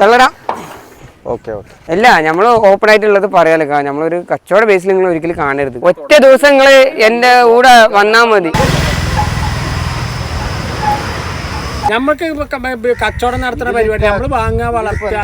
തള്ളടാ. Okay okay. അല്ല നമ്മൾ open ആയിട്ടുള്ളത് പറയാലോ. നമ്മളൊരു കച്ചവട ബേസിൽ നിങ്ങൾ ഒരിക്കലും കാണരുത്. ഒറ്റ ദിവസം നിങ്ങൾ എൻ്റെ കൂടെ വന്നാൽ മതി. നമ്മൾക്ക് കച്ചവടം നടത്തുന്ന പരിപാടി നമ്മൾ വാങ്ങുക, വളർത്തുക.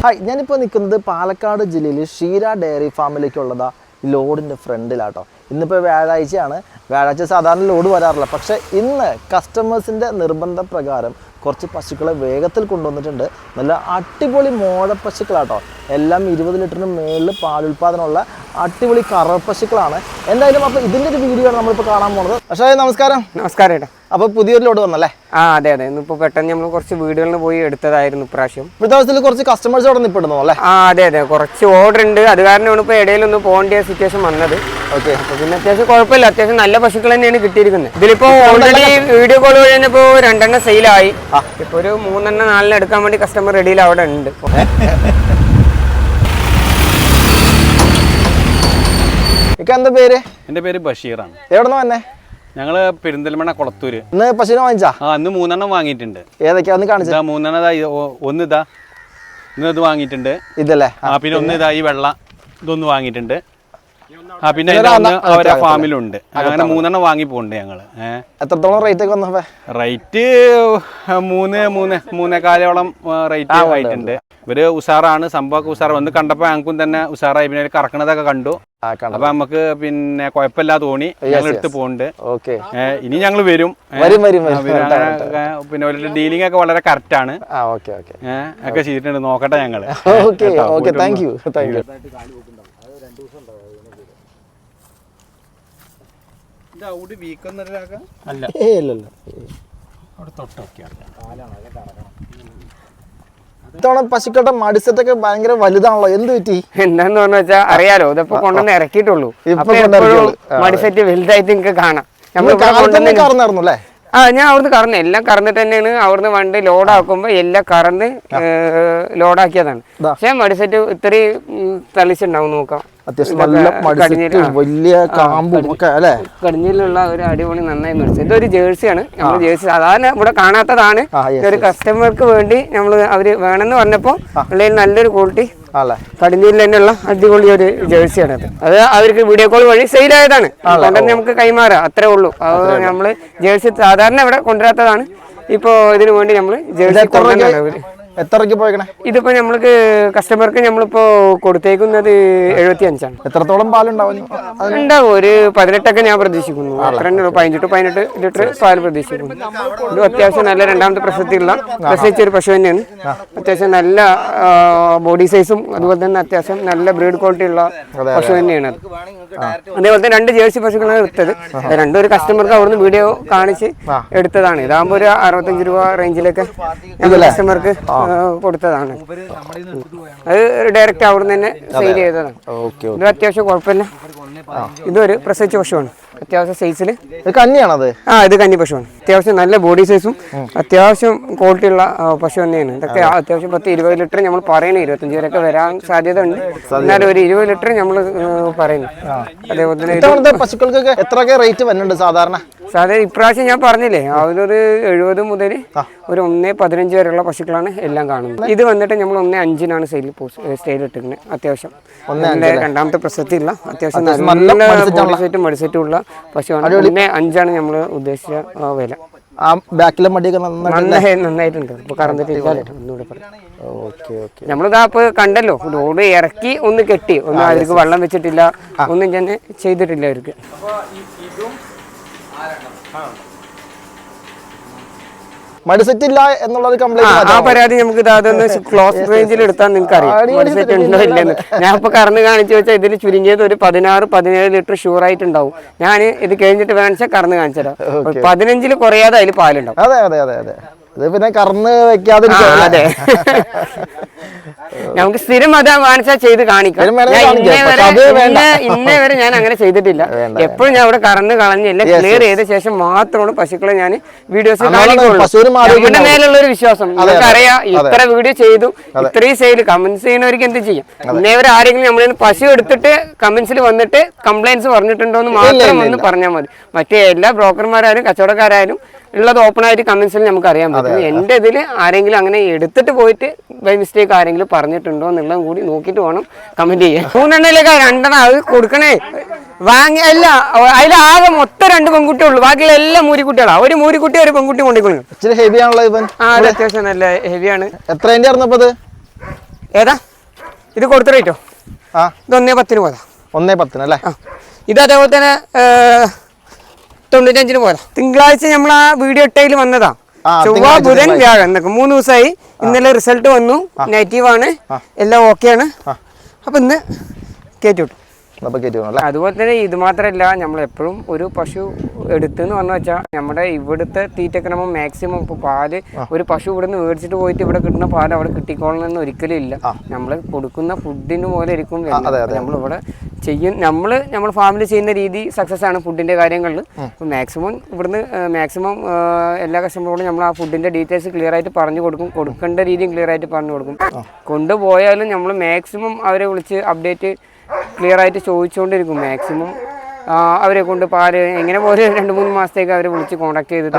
ഹായ്, ഞാനിപ്പോൾ നിൽക്കുന്നത് പാലക്കാട് ജില്ലയിൽ ഷീര ഡയറി ഫാമിലേക്കുള്ളതാ ലോഡിൻ്റെ ഫ്രണ്ടിലാട്ടോ. ഇന്നിപ്പോൾ വ്യാഴാഴ്ചയാണ്. വ്യാഴാഴ്ച സാധാരണ ലോഡ് വരാറില്ല. പക്ഷേ ഇന്ന് കസ്റ്റമേഴ്സിൻ്റെ നിർബന്ധപ്രകാരം കുറച്ച് പശുക്കളെ വേഗത്തിൽ കൊണ്ടുവന്നിട്ടുണ്ട്. നല്ല അടിപൊളി മോഴ പശുക്കളാട്ടോ. എല്ലാം 20 ലിറ്ററിന് മേളിൽ പാലുൽപാദനമുള്ള അടിപൊളി കറ പശുക്കളാണ്. എന്തായാലും അപ്പോൾ ഇതിൻ്റെ ഒരു വീഡിയോ ആണ് നമ്മളിപ്പോൾ കാണാൻ പോകുന്നത്. പക്ഷേ നമസ്കാരം. നമസ്കാരം ഏട്ടാ. അപ്പോൾ പുതിയൊരു ലോഡ് വന്നല്ലേ? അതെ അതെ. ഇന്നിപ്പോൾ പെട്ടെന്ന് നമ്മൾ കുറച്ച് വീടുകളിൽ പോയി എടുത്തതായിരുന്നു ഇപ്രാവശ്യം. ഇപ്പോഴത്തെ കുറച്ച് കസ്റ്റമേഴ്സ് അവിടെ നിൽപ്പെടുന്നു അല്ലേ? അതെ അതെ. കുറച്ച് ഓർഡർ ഉണ്ട്. അത് കാരണമാണ് ഇപ്പോൾ ഇടയിലൊന്ന് പോകേണ്ട സിറ്റുവേഷൻ വന്നത്. ഓക്കെ. അപ്പോൾ പിന്നെ അത്യാവശ്യം കുഴപ്പമില്ല. അത്യാവശ്യം നല്ല പശുക്കൾ തന്നെയാണ് കിട്ടിയിരിക്കുന്നത്. ഇതിലിപ്പോൾ ഓൾറെഡി വീഡിയോ കോൾ വഴി തന്നെ ഇപ്പോൾ 2 എണ്ണം സെയിലായി. ഇപ്പോൾ ഒരു 3 എണ്ണം 4 എണ്ണം എടുക്കാൻ വേണ്ടി കസ്റ്റമർ റെഡിയിൽ അവിടെ ഉണ്ട്. എന്താ പേര്? എൻ്റെ പേര് ബഷീറാണ്. എവിടെ നിന്ന് വന്നേ? ഞങ്ങള് പെരിന്തൽമണ്ണ കൊളത്തൂര്. ഇന്ന് പശുവിനെ വാങ്ങിച്ചാ? ഇന്ന് 3 എണ്ണം വാങ്ങിയിട്ടുണ്ട്. ഏതൊക്കെയാ ഒന്ന് കാണിച്ചാ? 3 എണ്ണം ഒന്ന് ഇതാ, ഇന്ന് ഇത് വാങ്ങിയിട്ടുണ്ട്. ഇതല്ലേ? പിന്നെ ഒന്ന് ഇതാ ഈ വെള്ള ഇതൊന്ന് വാങ്ങിയിട്ടുണ്ട്. പിന്നെ അവരെ ഫാമിലുണ്ട്. അങ്ങനെ 3 എണ്ണം വാങ്ങി പോണ്ട് ഞങ്ങള്. എത്രത്തോളം റേറ്റ് ഒക്കെ വന്നപ്പോ? റേറ്റ് 3-3.25 റേറ്റ് ആയിട്ടുണ്ട്. ഇവര് ഉഷാറാണ്, സംഭവമൊക്കെ ഉഷാറ്. വന്ന് കണ്ടപ്പോ ഞങ്ങൾക്കും തന്നെ ഉഷാറായി. പിന്നെ കറക്കണതൊക്കെ കണ്ടു. അപ്പൊ നമുക്ക് പിന്നെ കുഴപ്പമില്ലാതെ തോന്നി. ഞങ്ങൾ എടുത്ത് പോണ്ട്. ഇനി ഞങ്ങൾ വരും. പിന്നെ ഒരു ഡീലിംഗ് ഒക്കെ വളരെ കറക്റ്റ് ആണ്. ഒക്കെ ചെയ്തിട്ടുണ്ട്. നോക്കട്ടെ ഞങ്ങള്. ഇത്തവണ പശുക്കളുടെ മടിസെറ്റൊക്കെ ഭയങ്കര വലുതാണല്ലോ. എന്ത് പറ്റി? എന്താന്ന് പറഞ്ഞ വെച്ചാൽ അറിയാലോ, ഇതിപ്പോ കൊണ്ടുവന്ന് ഇറക്കിയിട്ടുള്ളൂ. മടിസെറ്റ് വലുതായിട്ട് നിങ്ങൾക്ക് കാണാം. കറന്നായിരുന്നല്ലേ? ഞാൻ അവിടുന്ന് കറന്നു. എല്ലാം കറന്നിട്ട് തന്നെയാണ് അവിടുന്ന് വണ്ടി ലോഡാക്കുമ്പോ എല്ലാം കറന്ന് ലോഡാക്കിയതാണ്. പക്ഷെ മടിസെറ്റ് ഇത്രയും തളിച്ചുണ്ടാവും. നോക്കാം, കടിഞ്ഞിലുള്ള ഒരു അടിപൊളി നന്നായി മേടിച്ചത്. ഇതൊരു ജേഴ്സിയാണ്. നമ്മൾ ജേഴ്സി സാധാരണ ഇവിടെ കാണാത്തതാണ്. ഒരു കസ്റ്റമർക്ക് വേണ്ടി നമ്മൾ അവര് വേണമെന്ന് പറഞ്ഞപ്പോ ഉള്ളിൽ നല്ലൊരു ക്വാളിറ്റി കടിഞ്ഞിൽ തന്നെയുള്ള അടിപൊളി ഒരു ജേഴ്സിയാണ്. അത് അവർക്ക് വീഡിയോ കോൾ വഴി സെയിലായതാണ്. അതുകൊണ്ട് നമുക്ക് കൈമാറാം, അത്രേ ഉള്ളൂ. അത് നമ്മള് ജേഴ്സി സാധാരണ ഇവിടെ കൊണ്ടുവരാത്തതാണ്. ഇപ്പൊ ഇതിനു വേണ്ടി നമ്മള് ജേഴ്സി കൊണ്ടുവരുന്നുണ്ട്. എത്രയ്ക്ക് പോയിക്കണേ? ഇതിപ്പോ നമ്മൾക്ക് കസ്റ്റമർക്ക് നമ്മളിപ്പോ കൊടുത്തേക്കുന്നത് 75 ആണ്. എത്രത്തോളം പാലുണ്ടാവും? ഉണ്ടാവും ഒരു 18 ഞാൻ പ്രതീക്ഷിക്കുന്നു. 15-18 ലിറ്റർ പാൽ പ്രതീക്ഷിക്കുന്നു. ഇത് അത്യാവശ്യം നല്ല രണ്ടാമത്തെ പ്രസവിച്ച ഒരു പശു തന്നെയാണ്. അത്യാവശ്യം നല്ല ബോഡി സൈസും അതുപോലെ തന്നെ അത്യാവശ്യം നല്ല ബ്രീഡ് ക്വാളിറ്റി ഉള്ള പശു തന്നെയാണ് അത്. അതേപോലെ തന്നെ 2 ജേഴ്സി പശുക്കളാണ് എടുത്തത്. രണ്ടും ഒരു കസ്റ്റമർക്ക് അവിടുന്ന് വീഡിയോ കാണിച്ച് എടുത്തതാണ്. ഇതാകുമ്പോൾ ഒരു 65 രൂപ റേഞ്ചിലൊക്കെ കസ്റ്റമർക്ക് കൊടുത്തതാണ്. അത് ഡയറക്റ്റ് അവിടുന്ന് തന്നെ സെയിൽ ചെയ്തതാണ്. ഇത് അത്യാവശ്യം കുഴപ്പമില്ല. ഇതൊരു പ്രസവിച്ച പശുവാണ്. അത്യാവശ്യം സൈസില് കന്നിയാണത്. ഇത് കന്നി പശുവാണ്. അത്യാവശ്യം നല്ല ബോഡി സൈസും അത്യാവശ്യം ക്വാളിറ്റി ഉള്ള പശു തന്നെയാണ്. ഇതൊക്കെ അത്യാവശ്യം 10-20 ലിറ്റർ നമ്മൾ പറയുന്നത്. 25 വരെയൊക്കെ വരാൻ സാധ്യത ഉണ്ട്. എന്നാലും ഒരു 20 ലിറ്റർ നമ്മൾ പറയുന്നു. അതേപോലെ തന്നെ പശുക്കൾക്കൊക്കെ എത്രയൊക്കെ റേറ്റ് വരുന്നുണ്ട് സാധാരണ? ഇപ്രാവശ്യം ഞാൻ പറഞ്ഞില്ലേ, അതിലൊരു 70 മുതൽ ഒരു 1.15 വരെയുള്ള പശുക്കളാണ് എല്ലാം കാണുന്നത്. ഇത് വന്നിട്ട് നമ്മൾ 1.5-നാണ് സ്റ്റൈൽ ഇട്ടിരിക്കുന്നത്. അത്യാവശ്യം രണ്ടാമത്തെ പ്രസക്തിയുള്ള അത്യാവശ്യം നല്ല സെറ്റും മടിസെറ്റും ഉള്ള പശുവാണ്. 1.5-ആണ് നമ്മൾ ഉദ്ദേശിച്ച വില. ബാക്കിലെ മടിയൊക്കെ നന്നായിട്ടുണ്ട്. ഇപ്പൊ കറന്നിട്ടില്ല. ഒന്നുകൂടെ പറയാം. നമ്മളിതാ ഇപ്പൊ കണ്ടല്ലോ, ലോഡ് ഇറക്കി ഒന്ന് കെട്ടി, ഒന്നും അവർക്ക് വെള്ളം വെച്ചിട്ടില്ല, ഒന്നും തന്നെ ചെയ്തിട്ടില്ല അവർക്ക്. മടിസെറ്റില്ല എന്നുള്ളത് ആ പരാതി നമുക്ക് അതൊന്ന് ക്ലോസ് റേഞ്ചിൽ എടുത്താൽ നിങ്ങൾക്ക് അറിയാം മടിസെറ്റ് ഉണ്ടോ ഇല്ലെന്ന്. ഞാൻ ഇപ്പൊ കറന്ന് കാണിച്ചു വെച്ചാൽ ഇതിൽ ചുരുങ്ങിയത് ഒരു 16-17 ലിറ്റർ ഷുവർ ആയിട്ടുണ്ടാവും. ഞാൻ ഇത് കഴിഞ്ഞിട്ട് വേണിച്ചാൽ കറന്ന് കാണിച്ചതാ. 15-ൽ കുറയാതെ അതിൽ പാലുണ്ടാവും. ഇത് പിന്നെ കറന്ന് വെക്കാതിരിക്കും. അതെ, നമുക്ക് സ്ഥിരം അതാ വാണിച്ചാൽ ചെയ്ത് കാണിക്കാം. ഇന്നേ വരെ ഞാൻ അങ്ങനെ ചെയ്തിട്ടില്ല. എപ്പോഴും ഞാൻ അവിടെ കറന്ന് കളഞ്ഞ് എല്ലാം ക്ലിയർ ചെയ്ത ശേഷം മാത്രമാണ് പശുക്കളെ ഞാൻ വീഡിയോസ് കാണിക്കുള്ളൂ. നമ്മുടെ മേലുള്ള ഒരു വിശ്വാസം നമുക്കറിയാം. ഇത്ര വീഡിയോ ചെയ്തു, ഇത്രയും സെയിൽ കമന്റ്സ് ചെയ്യുന്നവർക്ക് എന്ത് ചെയ്യും. ഇന്നേ വരെ ആരെങ്കിലും നമ്മളിൽ പശു എടുത്തിട്ട് കമന്റ്സിൽ വന്നിട്ട് കംപ്ലൈൻസ് പറഞ്ഞിട്ടുണ്ടോ എന്ന് മാത്രം ഒന്ന് പറഞ്ഞാൽ മതി. മറ്റേ എല്ലാ ബ്രോക്കർമാരായാലും കച്ചവടക്കാരായാലും ഉള്ളത് ഓപ്പൺ ആയിട്ട് കമന്റ്സിൽ നമുക്ക് അറിയാൻ പറ്റും. എന്റെ ഇതിൽ ആരെങ്കിലും അങ്ങനെ എടുത്തിട്ട് പോയിട്ട് ബൈ മിസ്റ്റേക്ക് ആരെങ്കിലും പറഞ്ഞിട്ടുണ്ടോ എന്നുള്ളതും കൂടി നോക്കിയിട്ട് വേണം കമന്റ് ചെയ്യാൻ. 3 എണ്ണയിലേക്ക് 2 അത് കൊടുക്കണേ വാങ്ങി അല്ല. അതിലാകെ മൊത്തം 2 പെൺകുട്ടിയേ ഉള്ളൂ, ബാക്കിയുള്ള എല്ലാം മൂരിക്കുട്ടികളാണ്. ഒരു മൂരിക്കുട്ടി ഒരു പെൺകുട്ടി കൊണ്ടിരിക്കുന്നു. ഇച്ചിരി ഹെവി ആണല്ലോ ഇവൻ. അത് അത്യാവശ്യം നല്ല ഹെവിയാണ്. എത്രേന്റെ ആയിരുന്നപ്പത്? ഏതാ ഇത് കൊടുത്ത റേറ്റോ? ഇത് 1.10 പോയതാ. 1.10 അല്ലേ? ഇത് അതേപോലെ തന്നെ 95 പോയതാ. തിങ്കളാഴ്ച നമ്മൾ ആ വീഡിയോ ഇട്ടയിൽ വന്നതാ. ചൊവ്വ ബുധൻ വ്യാഴം എന്നൊക്കെ 3 ദിവസമായി. ഇന്നലെ റിസൾട്ട് വന്നു, നെഗറ്റീവാണ്, എല്ലാം ഓക്കെയാണ്. അപ്പൊ ഇന്ന് കയറ്റി വിട്ടു. അതുപോലെ തന്നെ ഇത് മാത്രമല്ല, നമ്മളെപ്പോഴും ഒരു പശു എടുത്തെന്ന് പറഞ്ഞു വെച്ചാൽ നമ്മുടെ ഇവിടുത്തെ തീറ്റക്രമം മാക്സിമം ഇപ്പോൾ പാല് ഒരു പശു ഇവിടെ നിന്ന് മേടിച്ചിട്ട് പോയിട്ട് ഇവിടെ കിട്ടുന്ന പാൽ അവിടെ കിട്ടിക്കോളണമെന്ന് ഒരിക്കലും ഇല്ല. നമ്മൾ കൊടുക്കുന്ന ഫുഡിന് പോലെ ഇരിക്കും. നമ്മളിവിടെ നമ്മൾ ഫാമിലി ചെയ്യുന്ന രീതി സക്സസ് ആണ് ഫുഡിന്റെ കാര്യങ്ങളിൽ. മാക്സിമം ഇവിടുന്ന് മാക്സിമം എല്ലാ കസ്റ്റമറോടും നമ്മൾ ആ ഫുഡിന്റെ ഡീറ്റെയിൽസ് ക്ലിയർ ആയിട്ട് പറഞ്ഞു കൊടുക്കും. കൊടുക്കേണ്ട രീതിയും ക്ലിയർ ആയിട്ട് പറഞ്ഞു കൊടുക്കും. കൊണ്ടുപോയാലും നമ്മൾ മാക്സിമം അവരെ വിളിച്ച് അപ്ഡേറ്റ് ക്ലിയർ ആയിട്ട് ചോദിച്ചുകൊണ്ടിരിക്കും. മാക്സിമം അവരെ കൊണ്ട് പാല് എങ്ങനെ പോലെ 2-3 മാസത്തേക്ക് അവരെ വിളിച്ച് കോൺടാക്ട് ചെയ്തിട്ട്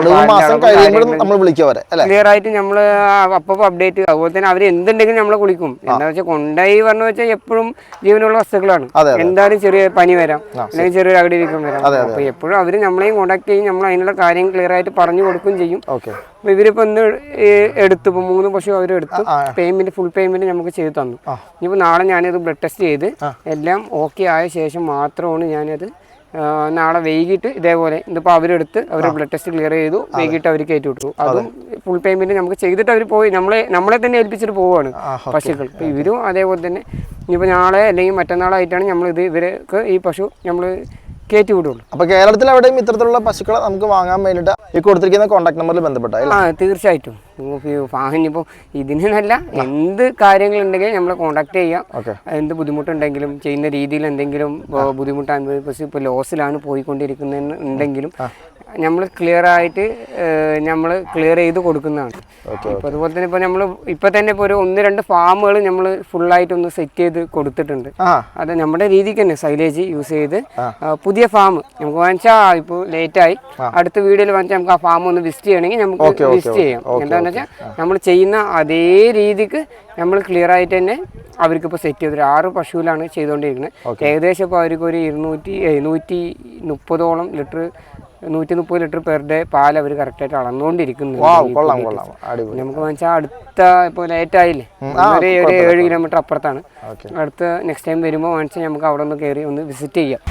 ക്ലിയർ ആയിട്ട് നമ്മൾ അപ്പം അപ്ഡേറ്റ്. അതുപോലെ തന്നെ അവർ എന്തുണ്ടെങ്കിലും നമ്മളെ വിളിക്കും. എന്താ വെച്ചാൽ കൊണ്ടായി പറഞ്ഞു വെച്ചാൽ എപ്പോഴും ജീവനുള്ള വസ്തുക്കളാണ്. എന്തായാലും ചെറിയ പനി വരാം, അല്ലെങ്കിൽ ചെറിയൊരു അകടി വീക്കം വരാം. അപ്പൊ എപ്പോഴും അവർ നമ്മളെയും കോൺടാക്ട് ചെയ്യും. നമ്മൾ അതിനുള്ള കാര്യം ക്ലിയർ ആയിട്ട് പറഞ്ഞു കൊടുക്കുകയും ചെയ്യും. അപ്പൊ ഇവരിപ്പോ എന്ത് എടുത്തു, ഇപ്പൊ 3 പശു അവരെടുത്തു. പേയ്മെന്റ് ഫുൾ പേയ്മെന്റ് നമുക്ക് ചെയ്ത് തന്നു. ഇനിയിപ്പോ നാളെ ഞാനത് ബ്ലഡ് ടെസ്റ്റ് ചെയ്ത് എല്ലാം ഓക്കെ ആയ ശേഷം മാത്രമാണ് ഞാനത് നാളെ വൈകിട്ട് ഇതേപോലെ ഇതിപ്പോൾ അവരെടുത്ത് അവർ ബ്ലഡ് ടെസ്റ്റ് ക്ലിയർ ചെയ്തു, വൈകിട്ട് അവർ കയറ്റി വിട്ടു. അതും ഫുൾ പേയ്മെന്റ് നമുക്ക് ചെയ്തിട്ട് അവർ പോയി നമ്മളെ തന്നെ ഏൽപ്പിച്ചിട്ട് പോവുകയാണ് പശുക്കൾ. അപ്പോൾ ഇവരും അതേപോലെ തന്നെ ഇനിയിപ്പോൾ നാളെ അല്ലെങ്കിൽ മറ്റന്നാളായിട്ടാണ് നമ്മളിത് ഇവർക്ക് ഈ പശു നമ്മൾ കയറ്റി വിടുള്ളൂ. അപ്പോൾ കേരളത്തിൽ എവിടെയും ഇത്തരത്തിലുള്ള പശുക്കളെ നമുക്ക് വാങ്ങാൻ വേണ്ടിയിട്ട് ഈ കൊടുത്തിരിക്കുന്ന കോൺടാക്ട് നമ്പറിൽ ബന്ധപ്പെട്ടാൽ തീർച്ചയായിട്ടും ഇനിയിപ്പോൾ ഇതിനല്ല എന്ത് കാര്യങ്ങളുണ്ടെങ്കിലും നമ്മളെ കോൺടാക്ട് ചെയ്യാം. എന്ത് ബുദ്ധിമുട്ടുണ്ടെങ്കിലും ചെയ്യുന്ന രീതിയിൽ എന്തെങ്കിലും ബുദ്ധിമുട്ട് അനുഭവിച്ച് ഇപ്പോൾ ലോസിലാണ് പോയിക്കൊണ്ടിരിക്കുന്നുണ്ടെങ്കിലും നമ്മൾ ക്ലിയർ ആയിട്ട് നമ്മൾ ക്ലിയർ ചെയ്ത് കൊടുക്കുന്നതാണ്. ഇപ്പോൾ അതുപോലെ തന്നെ ഇപ്പോൾ നമ്മൾ ഇപ്പോൾ തന്നെ ഇപ്പോൾ ഒരു 1-2 ഫാമുകൾ നമ്മൾ ഫുള്ളായിട്ടൊന്ന് സെറ്റ് ചെയ്ത് കൊടുത്തിട്ടുണ്ട്. അത് നമ്മുടെ രീതിക്ക് തന്നെ സൈലേജ് യൂസ് ചെയ്ത് പുതിയ ഫാം നമുക്ക് വാങ്ങിച്ചാൽ ഇപ്പോൾ ലേറ്റായി അടുത്ത വീഡിയോയിൽ വാങ്ങിച്ചാൽ നമുക്ക് ആ ഫാം ഒന്ന് വിസിറ്റ് ചെയ്യണമെങ്കിൽ നമുക്ക് വിസിറ്റ് ചെയ്യാം. എന്താണെന്ന് വെച്ചാൽ നമ്മൾ ചെയ്യുന്ന അതേ രീതിക്ക് നമ്മൾ ക്ലിയർ ആയിട്ട് തന്നെ അവർക്കിപ്പോൾ സെറ്റ് ചെയ്തൊരു 6 പശുവിലാണ് ചെയ്തുകൊണ്ടിരിക്കുന്നത്. ഏകദേശം ഇപ്പോൾ അവർക്ക് ഒരു 130ഓളം ലിറ്റർ 130 ലിറ്റർ പെർ ഡേ പാൽ അവർ കറക്റ്റായിട്ട് അളന്നുകൊണ്ടിരിക്കുന്നു. നമുക്ക് വെച്ചാൽ അടുത്ത ഇപ്പോൾ ലേറ്റായില്ലേ, ഒരു 7 കിലോമീറ്റർ അപ്പുറത്താണ്. അടുത്ത നെക്സ്റ്റ് ടൈം വരുമ്പോൾ വാങ്ങിച്ചാൽ നമുക്ക് അവിടെ ഒന്ന് കയറി ഒന്ന് വിസിറ്റ് ചെയ്യാം.